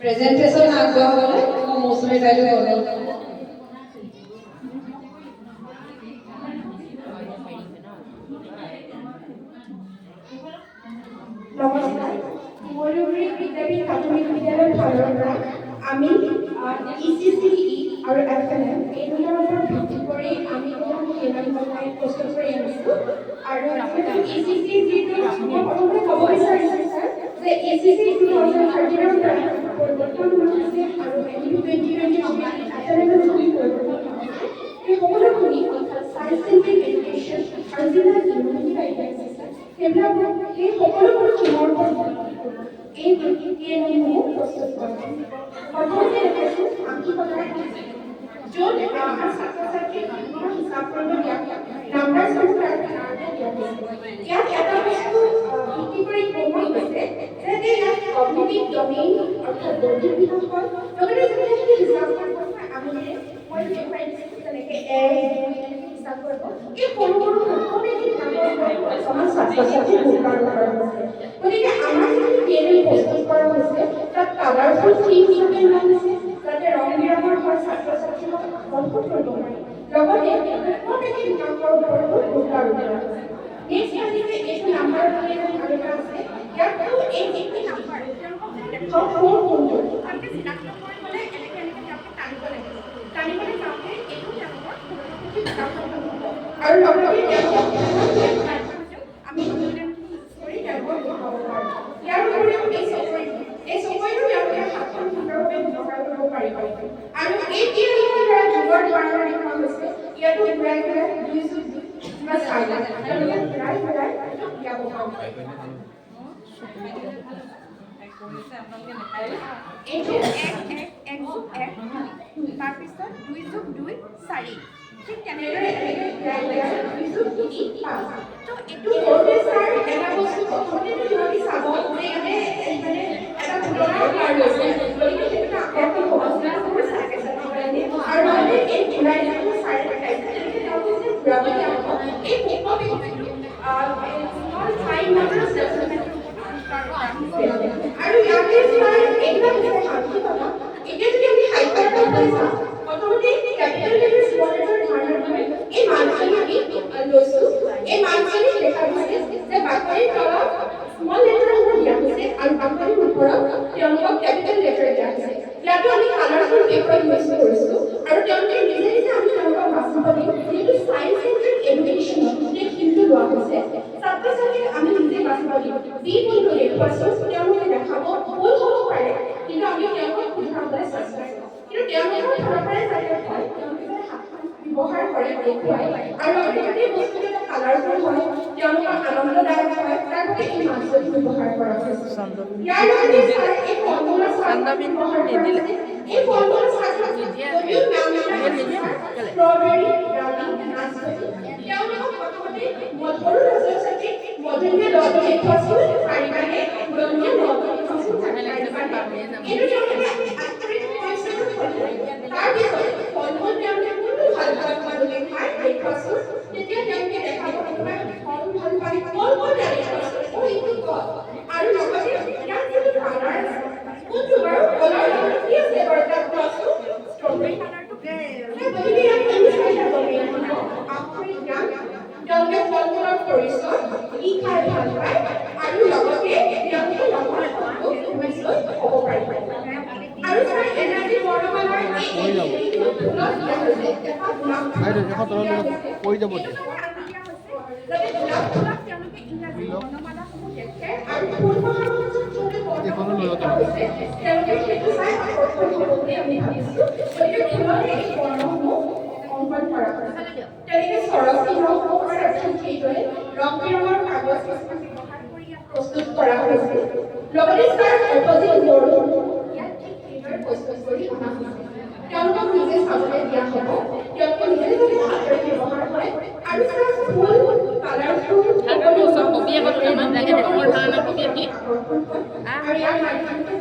Presentation আগবঢ়াবলৈ মৌচুমী বাইদেউ অনুৰোধ। নমস্কাৰ, ময়ূৰী বিদ্যাপীঠ প্ৰাথমিক বিদ্যালয়ৰ ফালৰ পৰা আমি ECCE আৰু FNM এই দুটাৰ ওপৰত ভিত্তি কৰি আমি প্ৰস্তুত কৰি আনিছোঁ। আৰু ECCE যিটো মই প্ৰথমতে ক'ব বিচাৰিছোঁ ছাৰ যে ECCE 2013 পৰা পৰিৱৰ্তন হৈছে আৰু FNM 2023 পৰিৱৰ্তন হৈছে। এই সকলোখিনি চাইন্স চেণ্ট্ৰিক এডুকেশ্যন আৰু যিবিলাক ইউনিভাৰ্চিটি আইডিয়া আছে সেইবিলাক সেই সকলোবোৰ থিমৰ ওপৰত এই TNMসমূহ প্ৰস্তুত কৰা। প্ৰথমতে দেখাইছোঁ আংকিকতাৰ য'ত আমাৰ ছাত্ৰ ছাত্ৰীক হিচাপ কৰিব দিয়া নাম্বাৰসমূহ তাৰ কাৰণে দিয়া হৈছে। ইয়াত এটা বস্তু ভিত্তি কৰি কোৱা হৈছে যে ইয়াত কগনিটিভ ডমেইন অৰ্থাৎ বৌদ্ধিক বিকাশৰ লগতে যিখিনি হিচাপ কৰিব আমি মই দেখুৱাই দিছোঁ তেনেকৈ হিচাপ কৰিব এই সৰু সৰু আমাৰ ছাত্ৰ ছাত্ৰীক গুৰুত্ব কৰা হৈছে। গতিকে আমাৰ যিখিনি TNM প্ৰস্তুত কৰা হৈছে তাত কালাৰফুল থিম হিচাপে লোৱা হৈছে যাতে ৰং বিৰঙৰ হয় ছাত্ৰ ছাত্ৰীসকলক আকৰ্ষণ কৰিব পাৰি। লগতে প্ৰত্যেকে বিকাশৰ ওপৰতো গুৰুত্ব আৰোপ কৰা হৈছে। নেক্সট আহিছে এইটো নাম্বাৰ আৰু এটা আছে ইয়াতো এই যিখিনি নাম্বাৰ তেওঁলোকক ফ'ৰ কোনটো তাতে চিনাক্ত কৰিবলৈ এনেকৈ তেওঁলোকে টানিব লাগিব। টানিবলৈ যাওঁতে এইটো তেওঁলোকৰ আৰু লগতে আমি কৰি তেওঁলোকক দেখাব পাৰোঁ। ইয়াৰ উপৰিও এই চকৰিটো তেওঁলোকে হাতখন সুন্দৰভাৱে ব্যৱহাৰ কৰিব পাৰিব। আৰু এই TNMৰ দ্বাৰা যুগৰ ধৰণৰ দেখা হৈছে ইয়াতো ঘূৰাই ঘূৰাই 2/2 কিবা চাই তেওঁলোকে ঘূৰাই ঘূৰাই উলিয়াব পাৰে। এইটো 1+1 তাৰপিছত 2+2 4 ঠিক তেনেদৰে ঘূৰাই ঘূৰাই 2+3 5। তো এইটো কৰোঁতে ছাৰ এটা বস্তু প্ৰথমতে যদি চাব যে ইয়াতে মানে এটা তুলনাৰ হাৰ লৈছে গতিকে সেইটো আকৌ সহজভাৱে চাই আৰু মানে এই ঘূৰাই যিটো চাই দেখাইছে তেনেকৈ তেওঁলোকে যে ঘূৰাব দিয়া হ'ব এই স্মল ফাইন মটৰছ ডেভেলপমেণ্ট আৰু ইয়াতে ছাৰ এইবিলাক হৈছে সাংখ্যিকতা। এতিয়া যদি আমি হাইপাৰট্ৰফি চাওঁ প্ৰথমতে কেপিটেল লেটাৰ স্মল লেটাৰ ধাৰণাৰ এই মানখিনি আমি লৈছোঁ। এই মানখিনি দেখা গৈছে যে বাকলিৰ তলত স্মল লেটাৰসমূহ দিয়া হৈছে আৰু বাকলিৰ ওপৰত তেওঁলোকক কেপিটেল লেটাৰ দিয়া হৈছে। ইয়াতো আমি কালাৰফুল পেপাৰ ইউজ কৰিছোঁ আৰু তেওঁলোকে নিজে নিজে আমি তেওঁলোকক বাচিব দিম যিটো চাইন্স চেণ্ট্ৰিক এডুকেশ্যনত গোটেই থিমটো লোৱা হৈছে। ছাত্ৰ ছাত্ৰীক আমি নিজে বাচিব দিম যি কোনটো দেখুৱাইছোঁ তেওঁলোকে দেখাব ভুল হ'ব পাৰে কিন্তু আমি তেওঁলোকক শুধৰাবলৈ চেষ্টা কৰিম। কিন্তু তেওঁলোকৰ ফালৰ পৰাই যাতে হয় তেওঁলোকে যাতে হাতখন ব্যৱহাৰ কৰে দেখুৱাই আৰু লগতে গোটেই বস্তুটো এটা কালাৰফুল হয় তেওঁলোকৰ আনন্দদায়ক হয় তাৰ বাবে এই মানচিত্ৰ ব্যৱহাৰ কৰা হৈছে। ইয়াৰ লগতে এই ফৰ্মুলা এই ফৰ্মুলা যদিও নাম ষ্ট্ৰবেৰী তেওঁলোকক প্ৰথমতে সৰু ল'ৰা ছোৱালীক মধুৰিমা দলটো দেখুৱাইছিল পাৰিবানে মধুৰিমা দলটো দেখুৱাইছিল পাৰিবানে এইটো তেওঁলোকে আচৰিত কৰিছে তাৰপিছত ফলমূল তেওঁলোকে কোনটো ভাল পাবলৈ খাই দেখুৱাইছিল তেতিয়া তেওঁলোকে দেখাব কোনোবাই ফল ভাল পায় ফল দেখুৱাইছিল এইটো কল আৰু লগতে ইয়াৰ যিটো কালাৰ আছে কোনটো বাৰু কলাৰ লগত কি আছে বাৰু তাত কোৱাচোন ষ্ট্ৰবেৰী কালাৰটো গতিকে ইয়াত তিনি চাৰিটা দমেই আপুনি তেওঁলোকে ফলমূলৰ পৰিচয় কি খাই ভাল পায় আৰু লগতে তেওঁলোকে লগৰ হ'ব পাৰিব আৰু ছাৰ এনাৰ্জি বৰ্ণমালাৰ ৰং বিৰঙৰ কাগজ ব্যৱহাৰ কৰি প্ৰস্তুত কৰা হৈছে। লগতে ছাৰ অপজিট বৰ্ড ইয়াত ঠিক সেইদৰে প্ৰস্তুত কৰি অনা হৈছে। তেওঁলোকক নিজে চাবলৈ দিয়া হ'ব তেওঁলোকে নিজে যদি হাতেৰে ব্যৱহাৰ কৰে আৰু ছাৰ ফুল কালাৰফুল সকলো আৰু ইয়াৰ মাধ্যমতে